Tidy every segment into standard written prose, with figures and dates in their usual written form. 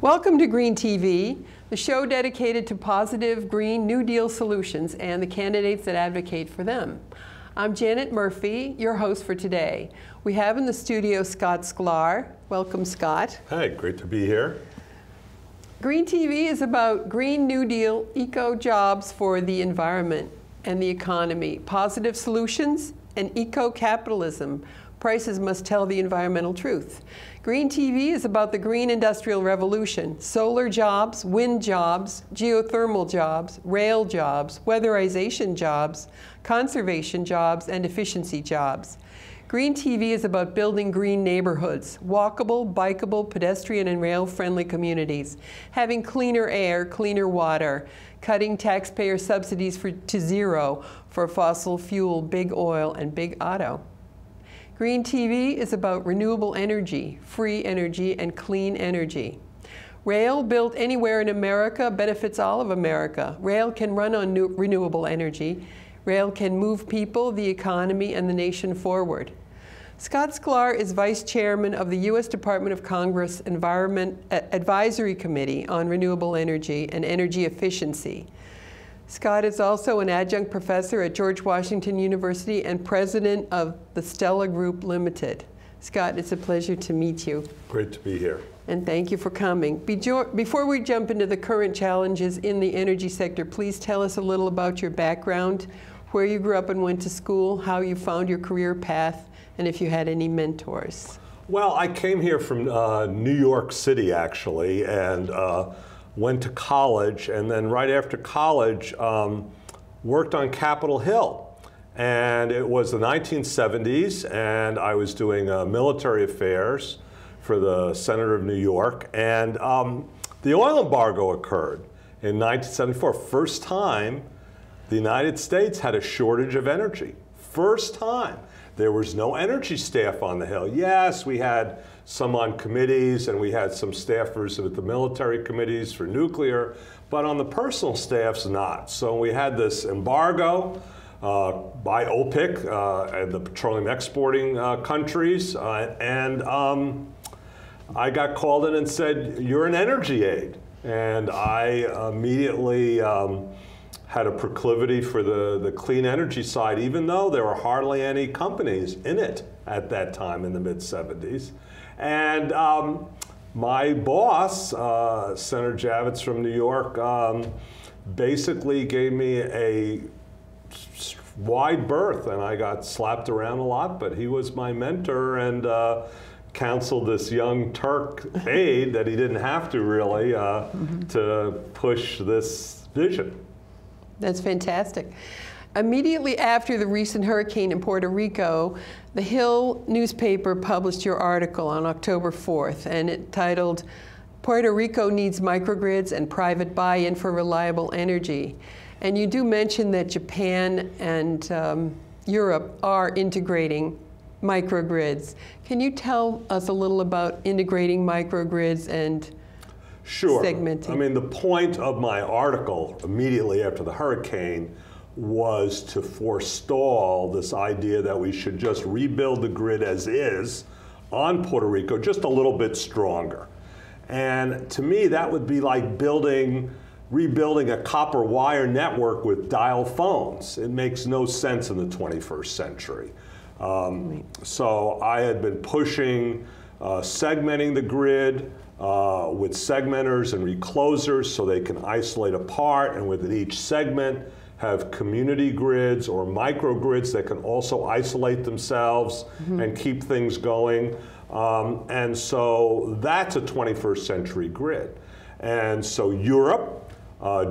Welcome to Green TV, the show dedicated to positive Green New Deal solutions and the candidates that advocate for them. I'm Janet Murphy, your host for today. We have in the studio Scott Sklar. Welcome, Scott. Hi, great to be here. Green TV is about Green New Deal eco-jobs for the environment and the economy, positive solutions, and eco-capitalism. Prices must tell the environmental truth. Green TV is about the green industrial revolution, solar jobs, wind jobs, geothermal jobs, rail jobs, weatherization jobs, conservation jobs, and efficiency jobs. Green TV is about building green neighborhoods, walkable, bikeable, pedestrian, and rail-friendly communities, having cleaner air, cleaner water, cutting taxpayer subsidies to zero for fossil fuel, big oil, and big auto. Green TV is about renewable energy, free energy, and clean energy. Rail built anywhere in America benefits all of America. Rail can run on renewable energy. Rail can move people, the economy, and the nation forward. Scott Sklar is Vice Chairman of the U.S. Department of Congress Environment Advisory Committee on Renewable Energy and Energy Efficiency. Scott is also an adjunct professor at George Washington University and president of the Stella Group Limited. Scott, it's a pleasure to meet you. Great to be here. And thank you for coming. Before we jump into the current challenges in the energy sector, please tell us a little about your background, where you grew up and went to school, how you found your career path, and if you had any mentors. Well, I came here from New York City, actually, and went to college, and then right after college, worked on Capitol Hill. And it was the 1970s, and I was doing military affairs for the Senator of New York, and the oil embargo occurred in 1974. First time the United States had a shortage of energy. First time. There was no energy staff on the Hill. Yes, we had some on committees, and we had some staffers at the military committees for nuclear, but on the personal staffs, not. So we had this embargo by OPEC and the petroleum exporting countries, and I got called in and said, "You're an energy aide." And I immediately had a proclivity for the clean energy side, even though there were hardly any companies in it at that time in the mid-70s. And my boss, Senator Javits from New York, basically gave me a wide berth, and I got slapped around a lot, but he was my mentor and counseled this young Turk aide that he didn't have to really to push this vision. That's fantastic. Immediately after the recent hurricane in Puerto Rico, the Hill newspaper published your article on October 4th, and it titled, "Puerto Rico Needs Microgrids and Private Buy-in for Reliable Energy." And you do mention that Japan and Europe are integrating microgrids. Can you tell us a little about integrating microgrids and Sure. segmenting? I mean, the point of my article immediately after the hurricane was to forestall this idea that we should just rebuild the grid as is on Puerto Rico, just a little bit stronger. And to me, that would be like rebuilding a copper wire network with dial phones. It makes no sense in the 21st century. So I had been pushing segmenting the grid with segmenters and reclosers so they can isolate apart, and within each segment have community grids or microgrids that can also isolate themselves and keep things going. And so that's a 21st century grid. And so Europe,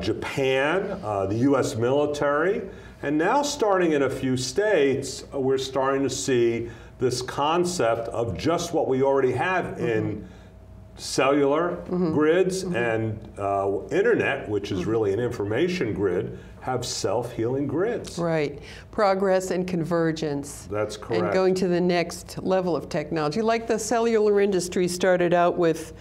Japan, the US military, and now starting in a few states, we're starting to see this concept of just what we already have in cellular grids and internet, which is really an information grid, have self-healing grids. Right. Progress and convergence. That's correct. And going to the next level of technology. Like the cellular industry started out with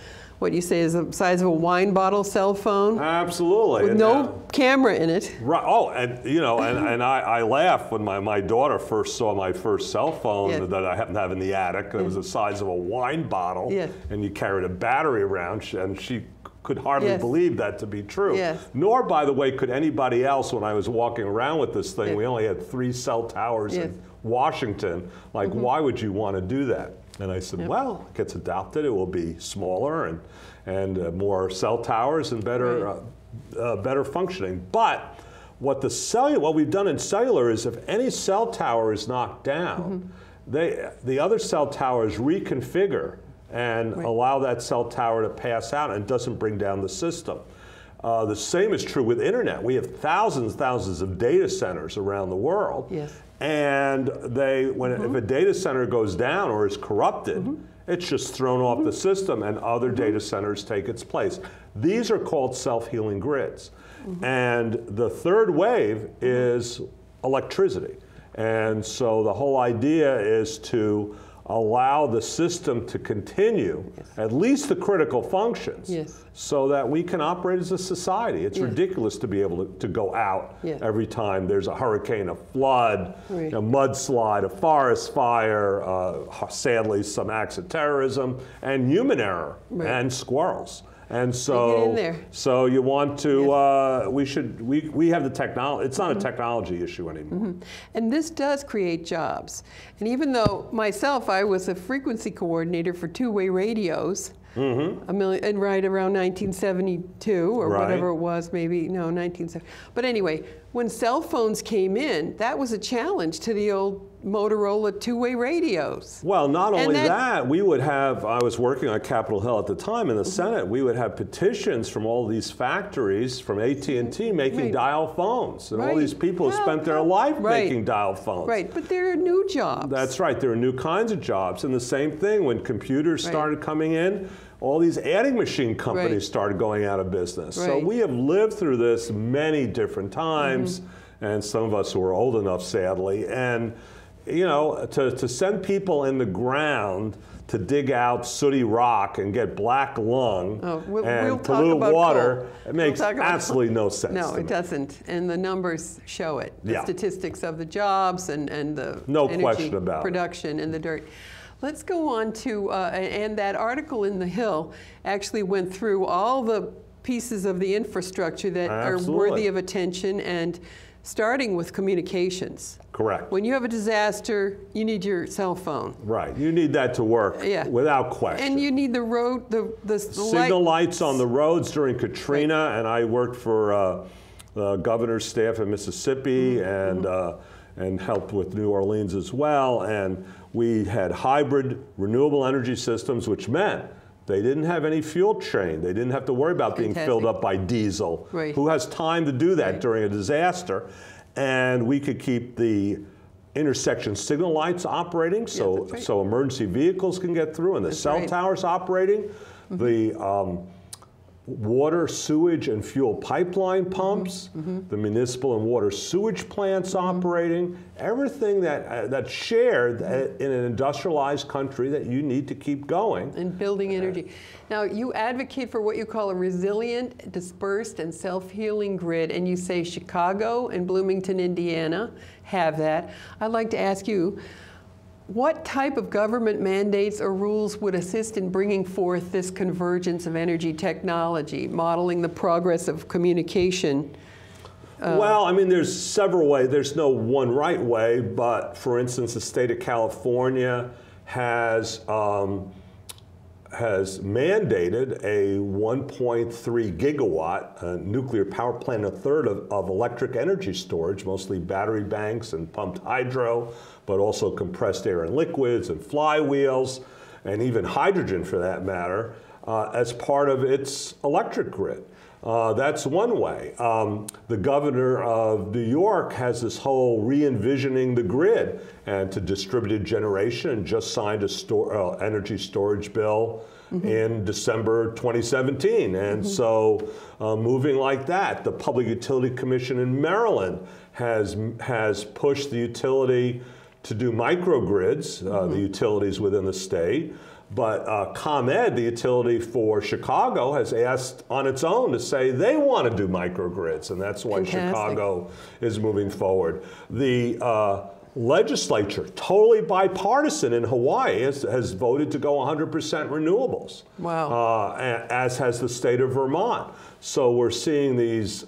what you say is the size of a wine bottle cell phone. Absolutely. With no camera in it. Right. Oh, and you know, and I laugh when my daughter first saw my first cell phone that I happened to have in the attic. It was the size of a wine bottle, and you carried a battery around, and she could hardly believe that to be true. Nor, by the way, could anybody else when I was walking around with this thing. We only had 3 cell towers in Washington. Like, why would you want to do that? And I said, well, it gets adopted. It will be smaller and more cell towers and better better functioning. But what we've done in cellular is if any cell tower is knocked down, the other cell towers reconfigure and allow that cell tower to pass out and doesn't bring down the system. The same is true with internet. We have thousands of data centers around the world. And if a data center goes down or is corrupted, it's just thrown off the system and other data centers take its place. These are called self-healing grids. And the third wave is electricity. And so the whole idea is to allow the system to continue, at least the critical functions, so that we can operate as a society. It's ridiculous to be able to go out every time there's a hurricane, a flood, a mudslide, a forest fire, sadly some acts of terrorism, and human error, and squirrels. And so you want to, we have the technology, it's not a technology issue anymore. And this does create jobs. And even though myself, I was a frequency coordinator for two-way radios, and right around 1972 or whatever it was, maybe, no, 1970. But anyway, when cell phones came in, that was a challenge to the old Motorola two-way radios. Well, not only that, we would have, I was working on Capitol Hill at the time in the Senate, we would have petitions from all these factories, from AT&T making dial phones. And all these people who spent their life making dial phones. But there are new jobs. That's right, there are new kinds of jobs. And the same thing, when computers started coming in, all these adding machine companies started going out of business. So we have lived through this many different times, and some of us who are old enough, sadly. And you know, to send people in the ground to dig out sooty rock and get black lung and pollute water, it makes absolutely no sense. No, it doesn't. And the numbers show it. The statistics of the jobs and the energy production and the dirt. Let's go on to, and that article in The Hill actually went through all the pieces of the infrastructure that are worthy of attention, and starting with communications. Correct. When you have a disaster, you need your cell phone. Right. You need that to work without question. And you need the road, the signal lights on the roads during Katrina, and I worked for the governor's staff in Mississippi and helped with New Orleans as well. And we had hybrid renewable energy systems, which meant they didn't have any fuel chain. They didn't have to worry about being filled up by diesel. Who has time to do that during a disaster? And we could keep the intersection signal lights operating, so emergency vehicles can get through, and the cell towers operating. The water, sewage, and fuel pipeline pumps, the municipal and water sewage plants operating, everything that's shared in an industrialized country that you need to keep going. And building energy. Now, you advocate for what you call a resilient, dispersed, and self-healing grid, and you say Chicago and Bloomington, Indiana have that. I'd like to ask you, what type of government mandates or rules would assist in bringing forth this convergence of energy technology, modeling the progress of communication? Well, I mean, there's several ways. There's no one right way, but for instance, the state of California has mandated a 1.3 gigawatt nuclear power plant, a third of electric energy storage, mostly battery banks and pumped hydro, but also compressed air and liquids and flywheels, and even hydrogen for that matter, as part of its electric grid. That's one way. The governor of New York has this whole re-envisioning the grid and to distributed generation, and just signed a energy storage bill in December 2017. And so moving like that, the Public Utility Commission in Maryland has pushed the utility to do microgrids, the utilities within the state. But ComEd, the utility for Chicago, has asked on its own to say they want to do microgrids, and that's why Chicago is moving forward. The legislature, totally bipartisan in Hawaii, has voted to go 100% renewables. Wow. As has the state of Vermont. So we're seeing these,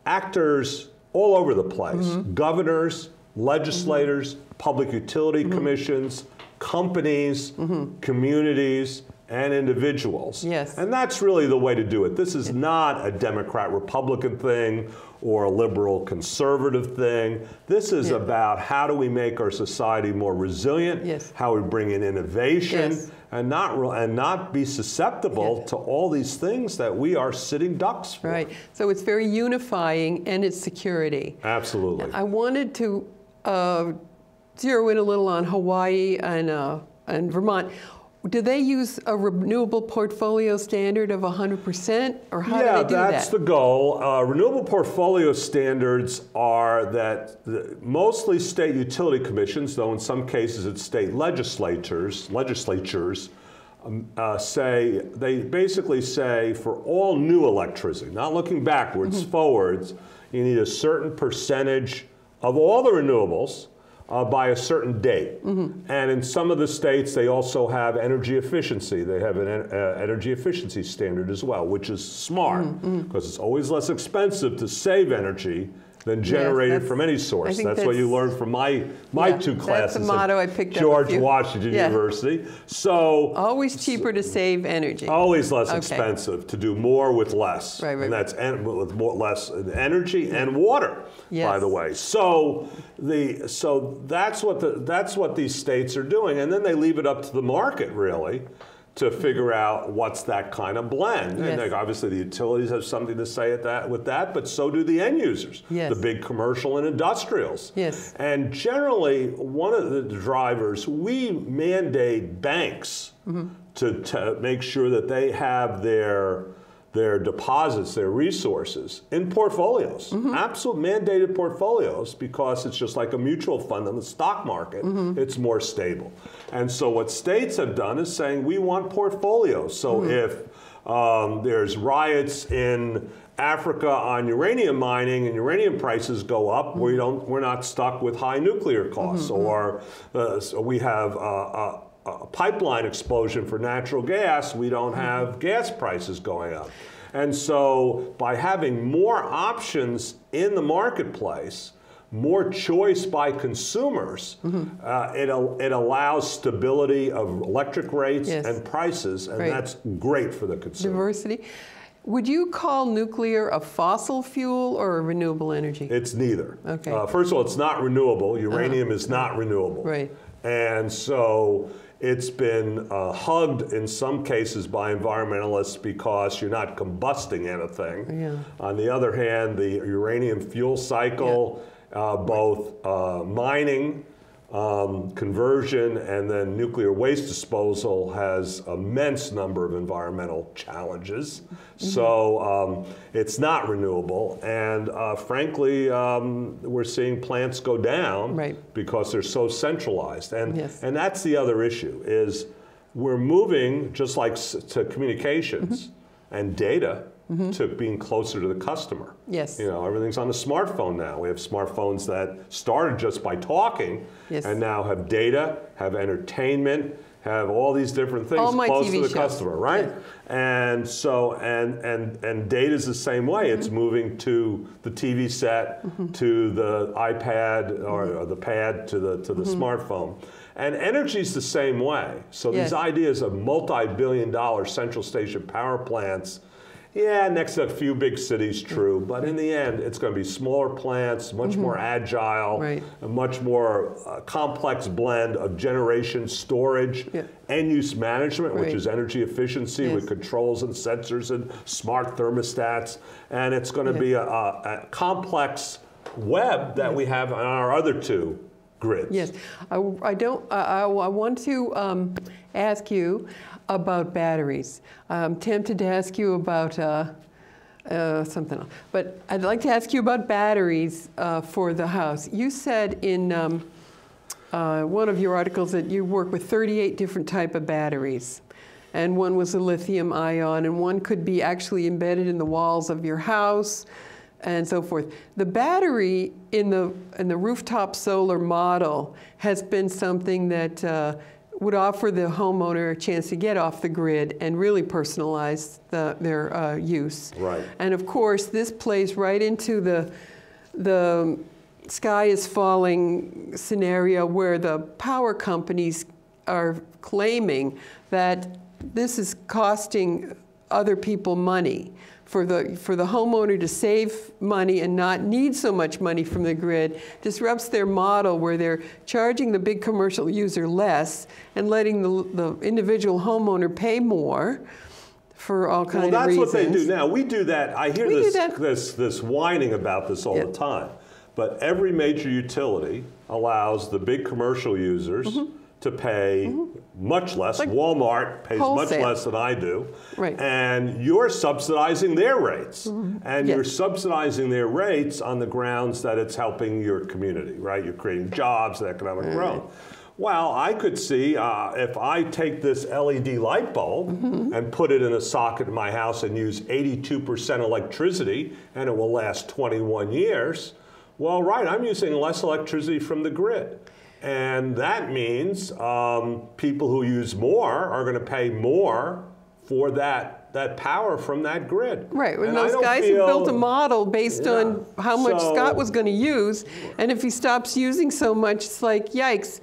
actors all over the place. Governors, legislators, public utility commissions, companies, communities, and individuals. Yes. And that's really the way to do it. This is not a Democrat-Republican thing or a liberal-conservative thing. This is about how do we make our society more resilient, how we bring in innovation, and not be susceptible to all these things that we are sitting ducks for. Right. So it's very unifying, and it's security. Absolutely. I wanted to zero in a little on Hawaii and Vermont. Do they use a renewable portfolio standard of 100%, or how do they do that? Yeah, that's the goal. Renewable portfolio standards are that mostly state utility commissions, though in some cases it's state legislatures, they basically say for all new electricity, not looking backwards, forwards, you need a certain percentage of all the renewables by a certain date. And in some of the states, they also have energy efficiency. They have an energy efficiency standard as well, which is smart, because it's always less expensive to save energy than generate it from any source. That's what you learned from my two classes that's the motto I picked George up Washington University. So always cheaper to save energy. Always less expensive to do more with less. And that's with less energy and water, by the way. So that's what these states are doing, and then they leave it up to the market, really, to figure out what's that kind of blend. And obviously the utilities have something to say with that, but so do the end users, the big commercial and industrials. And generally, one of the drivers, we mandate banks to make sure that they have their deposits, their resources in portfolios, absolute mandated portfolios, because it's just like a mutual fund in the stock market. It's more stable. And so what states have done is saying we want portfolios. So if there's riots in Africa on uranium mining and uranium prices go up, we're not stuck with high nuclear costs, or so we have a pipeline explosion for natural gas, we don't have gas prices going up. And so by having more options in the marketplace, more choice by consumers, it allows stability of electric rates and prices, and that's great for the consumer. Diversity. Would you call nuclear a fossil fuel or a renewable energy? It's neither. First of all, it's not renewable. Uranium is not renewable. And so it's been hugged in some cases by environmentalists because you're not combusting anything. On the other hand, the uranium fuel cycle, both mining, conversion, and then nuclear waste disposal has immense number of environmental challenges. So it's not renewable, and frankly, we're seeing plants go down because they're so centralized. And and that's the other issue, is we're moving, just like to communications and data, to being closer to the customer. You know, everything's on the smartphone now. We have smartphones that started just by talking and now have data, have entertainment, have all these different things close to the customer, right? And so, and data's the same way. It's moving to the TV set, to the iPad, or the pad, to the smartphone. And energy's the same way. So these ideas of multi-billion-dollar central station power plants, next to a few big cities, true, but in the end, it's going to be smaller plants, much more agile, a much more complex blend of generation, storage, end-use management, which is energy efficiency with controls and sensors and smart thermostats, and it's going to be a complex web that we have on our other two grids. I want to ask you about batteries. I'm tempted to ask you about something else, but I'd like to ask you about batteries for the house. You said in one of your articles that you work with 38 different type of batteries. And one was a lithium ion, and one could be actually embedded in the walls of your house, and so forth. The battery in the rooftop solar model has been something that would offer the homeowner a chance to get off the grid and really personalize their use. Right. And of course, this plays right into the sky is falling scenario where the power companies are claiming that this is costing other people money. For the homeowner to save money and not need so much money from the grid disrupts their model where they're charging the big commercial user less and letting the individual homeowner pay more for all kinds of reasons. Well, that's what they do now. We do that. I hear this whining about this all the time. But every major utility allows the big commercial users to pay much less. Like Walmart pays much less than I do. Right. And you're subsidizing their rates. And you're subsidizing their rates on the grounds that it's helping your community, right? You're creating jobs and economic growth. Well, I could see if I take this LED light bulb and put it in a socket in my house and use 82% electricity, and it will last 21 years, well, right, I'm using less electricity from the grid. And that means people who use more are going to pay more for that power from that grid. Right, and those guys have built a model based on how much Scott was going to use, and if he stops using so much, it's like, yikes.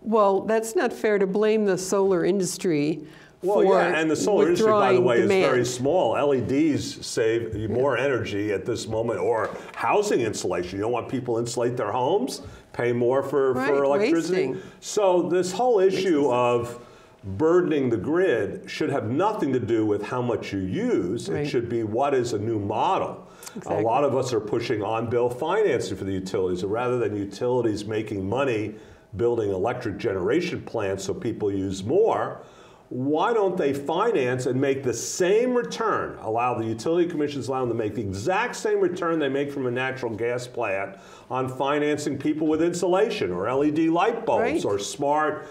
Well, that's not fair to blame the solar industry. Well, and the solar industry, by the way, is very small. LEDs save more energy at this moment, or housing insulation. You don't want people to insulate their homes, pay more for electricity. Wasting. So this whole issue of burdening the grid should have nothing to do with how much you use. It should be what is a new model. A lot of us are pushing on-bill financing for the utilities, rather than utilities making money building electric generation plants so people use more. Why don't they finance and make the same return, allow the utility commissions, allow them to make the exact same return they make from a natural gas plant on financing people with insulation or LED light bulbs or smart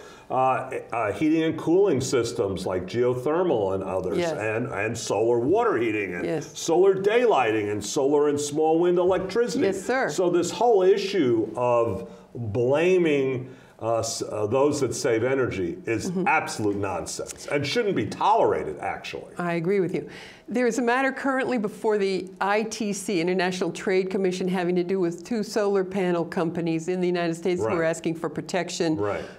heating and cooling systems like geothermal and others, and solar water heating and solar daylighting and solar and small wind electricity. Yes, sir. So this whole issue of blaming those that save energy is absolute nonsense and shouldn't be tolerated, actually. I agree with you. There is a matter currently before the ITC, International Trade Commission, having to do with 2 solar panel companies in the United States who are asking for protection,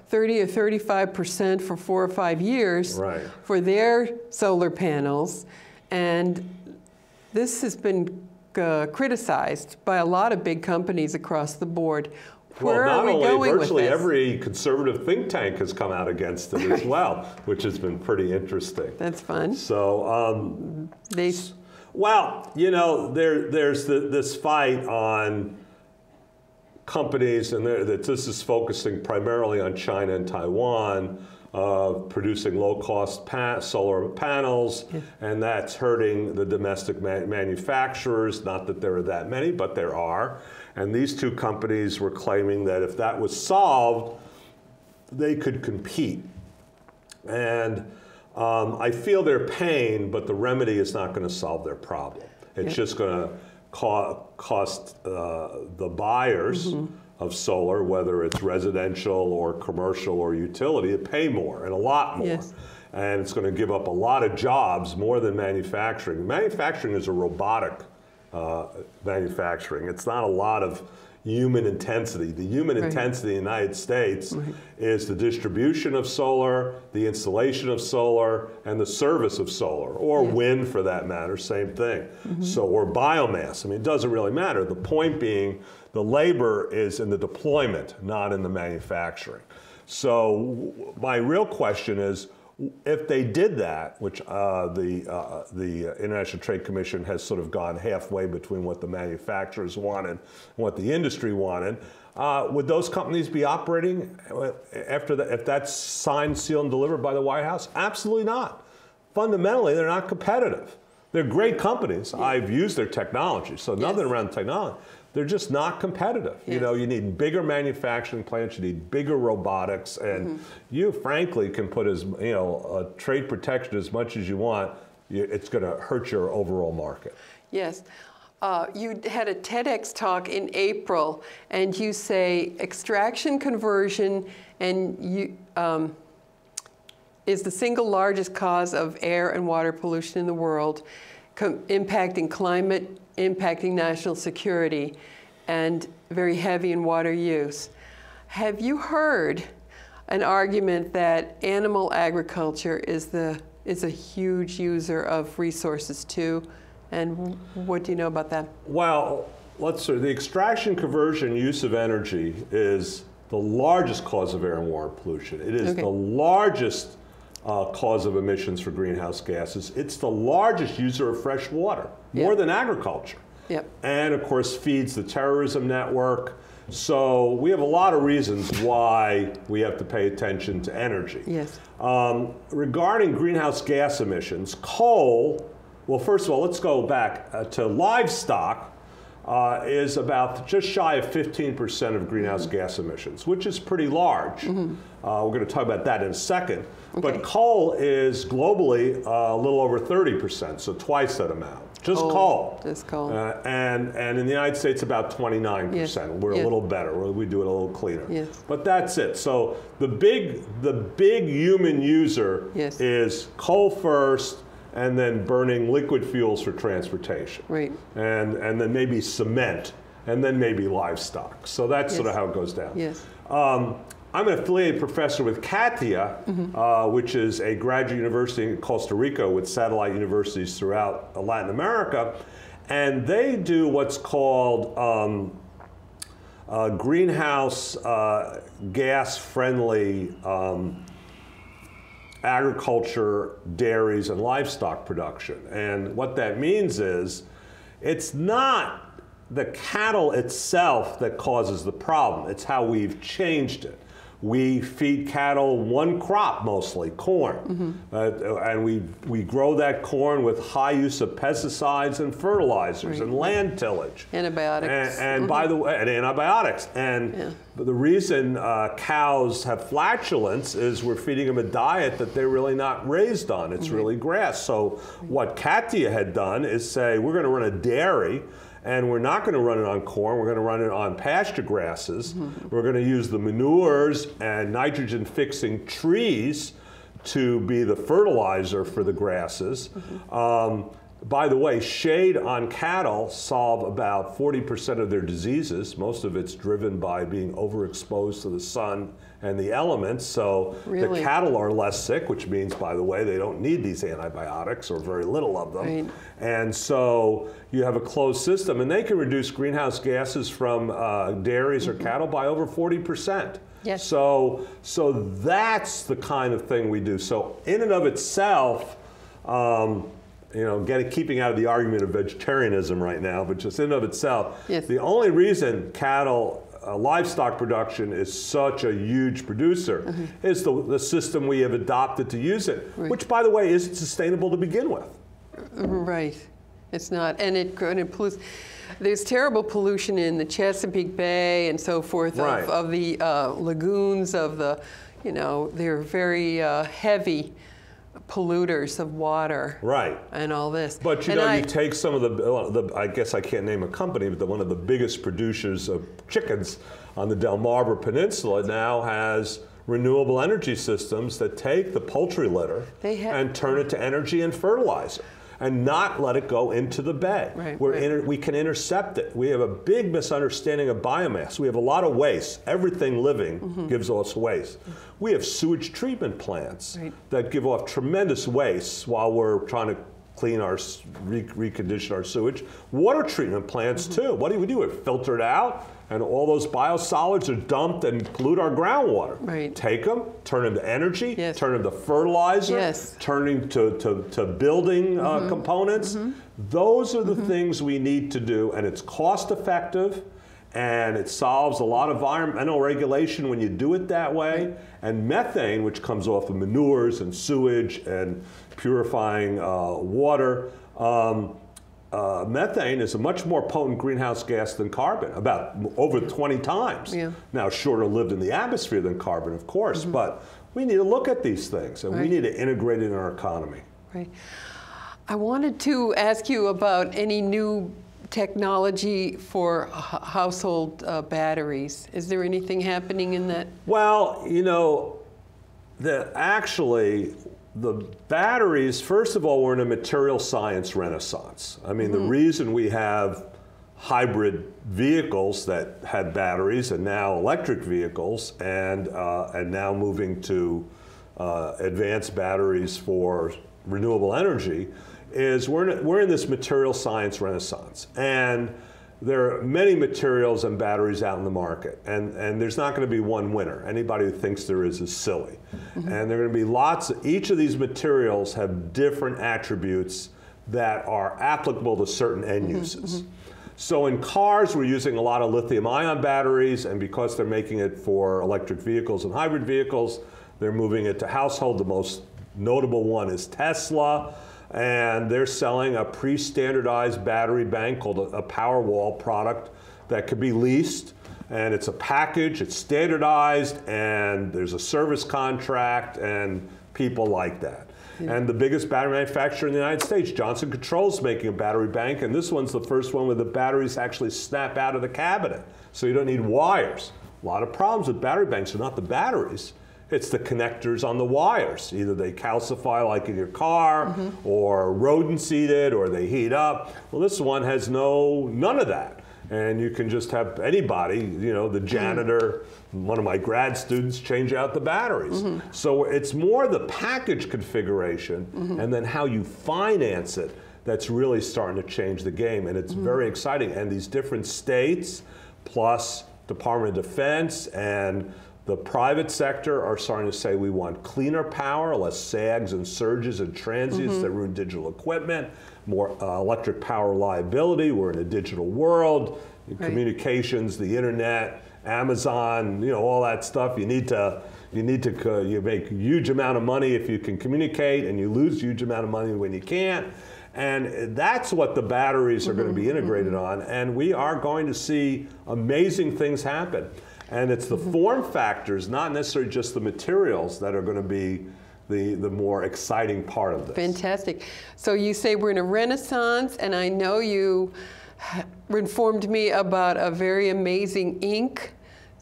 30 or 35% for 4 or 5 years for their solar panels. And this has been criticized by a lot of big companies across the board. Well, not only virtually every conservative think tank has come out against it as well, which has been pretty interesting. That's fun. So, well, you know, there's this fight on companies, and this is focusing primarily on China and Taiwan, producing low-cost solar panels, and that's hurting the domestic manufacturers. Not that there are that many, but there are. And these 2 companies were claiming that if that was solved, they could compete. And I feel their pain, but the remedy is not going to solve their problem. It's just going to cost the buyers of solar, whether it's residential or commercial or utility, to pay more, and a lot more. And it's going to give up a lot of jobs, more than manufacturing. Manufacturing is a robotic manufacturing. It's not a lot of human intensity. The human intensity in the United States is the distribution of solar, the installation of solar, and the service of solar, or wind for that matter, same thing. So, or biomass. I mean, it doesn't really matter. The point being, the labor is in the deployment, not in the manufacturing. So my real question is, if they did that, which the International Trade Commission has sort of gone halfway between what the manufacturers wanted and what the industry wanted, would those companies be operating after that, if that's signed, sealed, and delivered by the White House? Absolutely not. Fundamentally, they're not competitive. They're great companies. Yeah. I've used their technology, so nothing yes. around technology. They're just not competitive. Yes. You know, you need bigger manufacturing plants, you need bigger robotics, and you frankly can put as, you know, trade protection as much as you want. It's going to hurt your overall market. Yes. You had a TEDx talk in April, and you say extraction conversion is the single largest cause of air and water pollution in the world, impacting climate, impacting national security, and very heavy in water use. Have you heard an argument that animal agriculture is a huge user of resources too? And what do you know about that? Well, let's see. The extraction, conversion, use of energy is the largest cause of air and water pollution. It is the largest cause of emissions for greenhouse gases. It's the largest user of fresh water, more than agriculture. Yep. And of course feeds the terrorism network. So we have a lot of reasons why we have to pay attention to energy. Yes. Regarding greenhouse gas emissions, coal, well, first of all, let's go back to livestock. Is about just shy of 15% of greenhouse gas emissions, which is pretty large. We're going to talk about that in a second. Okay. But coal is globally a little over 30%, so twice that amount. Just coal. Just coal. And in the United States, about 29%. Yes. We're a little better. We do it a little cleaner. Yes. But that's it. So the big human user is coal first, and then burning liquid fuels for transportation. Right. And then maybe cement, and then maybe livestock. So that's sort of how it goes down. Yes. I'm an affiliated professor with CATIA, which is a graduate university in Costa Rica with satellite universities throughout Latin America. And they do what's called greenhouse gas-friendly agriculture, dairies, and livestock production. And what that means is, it's not the cattle itself that causes the problem, it's how we've changed it. We feed cattle one crop mostly, corn. And we grow that corn with high use of pesticides and fertilizers and land tillage. Antibiotics. And by the way, and antibiotics. And the reason cows have flatulence is we're feeding them a diet that they're really not raised on. It's really grass. So what CATIA had done is say, we're going to run a dairy, and we're not going to run it on corn, we're going to run it on pasture grasses. We're going to use the manures and nitrogen-fixing trees to be the fertilizer for the grasses. By the way, shade on cattle solve about 40% of their diseases. Most of it's driven by being overexposed to the sun and the elements. So the cattle are less sick, which means, by the way, they don't need these antibiotics, or very little of them. And so you have a closed system, and they can reduce greenhouse gases from dairies or cattle by over 40%. Yes. So that's the kind of thing we do. So in and of itself, you know, keeping out of the argument of vegetarianism right now, but just in and of itself, the only reason cattle, livestock production is such a huge producer is the system we have adopted to use it, which, by the way, isn't sustainable to begin with. Right. It's not. And it pollutes. There's terrible pollution in the Chesapeake Bay and so forth of the lagoons, of the, you know, they're very heavy polluters of water, and all this. But you know, you take some of the I guess I can't name a company, but one of the biggest producers of chickens on the Delmarva Peninsula now has renewable energy systems that take the poultry litter and turn it to energy and fertilizer, and not let it go into the bay. We can intercept it. We have a big misunderstanding of biomass. We have a lot of waste. Everything living gives us waste. We have sewage treatment plants that give off tremendous waste while we're trying to clean our, recondition our sewage. Water treatment plants too. What do? We filter it out, and all those biosolids are dumped and pollute our groundwater. Take them, turn them to energy, turn them to fertilizer, turning to building components. Those are the things we need to do, and it's cost effective, and it solves a lot of environmental regulation when you do it that way. And methane, which comes off of manures and sewage and purifying water, methane is a much more potent greenhouse gas than carbon, about over 20 times. Yeah. Now, shorter lived in the atmosphere than carbon, of course, but we need to look at these things, and we need to integrate it in our economy. Right. I wanted to ask you about any new technology for household batteries. Is there anything happening in that? Well, you know, actually, the batteries, first of all, we're in a material science renaissance. I mean, the reason we have hybrid vehicles that had batteries and now electric vehicles and now moving to advanced batteries for renewable energy is we're in this material science renaissance. And there are many materials and batteries out in the market, and there's not going to be one winner. Anybody who thinks there is silly. And there are going to be lots, each of these materials have different attributes that are applicable to certain end uses. So in cars, we're using a lot of lithium-ion batteries, and because they're making it for electric vehicles and hybrid vehicles, they're moving it to household. The most notable one is Tesla. And they're selling a pre-standardized battery bank called a Powerwall product that could be leased. And it's a package, it's standardized, and there's a service contract, and people like that. And the biggest battery manufacturer in the United States, Johnson Controls, making a battery bank, and this one's the first one where the batteries actually snap out of the cabinet. So you don't need wires. A lot of problems with battery banks are not the batteries. It's the connectors on the wires. Either they calcify like in your car, or rodents eat it, or they heat up. Well, this one has none of that. And you can just have anybody, you know, the janitor, one of my grad students, change out the batteries. So it's more the package configuration and then how you finance it that's really starting to change the game. And it's very exciting. And these different states, plus Department of Defense and the private sector are starting to say we want cleaner power, less sags and surges and transients that ruin digital equipment, more electric power reliability. We're in a digital world, communications, the internet, Amazon, you know, all that stuff. You make a huge amount of money if you can communicate, and you lose a huge amount of money when you can't. And that's what the batteries are going to be integrated on, and we are going to see amazing things happen. And it's the form factors, not necessarily just the materials, that are going to be the more exciting part of this. Fantastic. So you say we're in a renaissance, and I know you informed me about a very amazing ink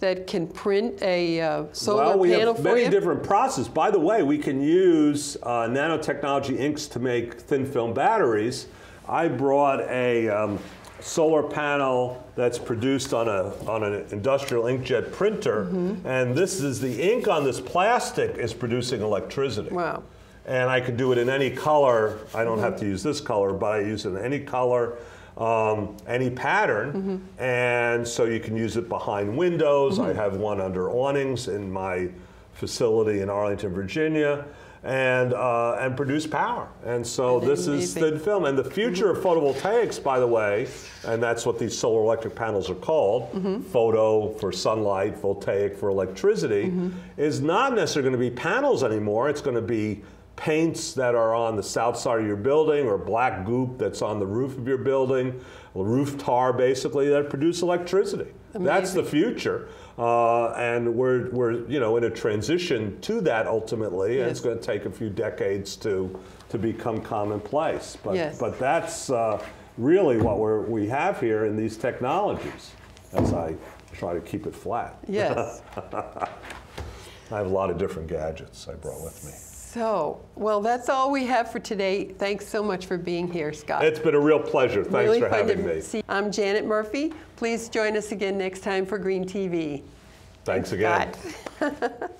that can print a solar panel for you. Well, we have many different processes. By the way, we can use nanotechnology inks to make thin film batteries. I brought a solar panel that's produced on an industrial inkjet printer, and this is the ink on this plastic is producing electricity. Wow. And I can do it in any color. I don't have to use this color, but I use it in any color, any pattern, and so you can use it behind windows. I have one under awnings in my facility in Arlington, Virginia. And produce power. And so this is thin film. And the future of photovoltaics, by the way, and that's what these solar electric panels are called, photo for sunlight, voltaic for electricity, is not necessarily going to be panels anymore. It's going to be paints that are on the south side of your building, or black goop that's on the roof of your building, roof tar basically, that produce electricity. Amazing. That's the future. And we're you know, in a transition to that ultimately, and it's going to take a few decades to become commonplace. But that's really what we have here in these technologies, as I try to keep it flat. Yes. I have a lot of different gadgets I brought with me. So, well, that's all we have for today. Thanks so much for being here, Scott. It's been a real pleasure. Thanks for having me. I'm Janet Murphy. Please join us again next time for Green TV. Thanks again. Scott.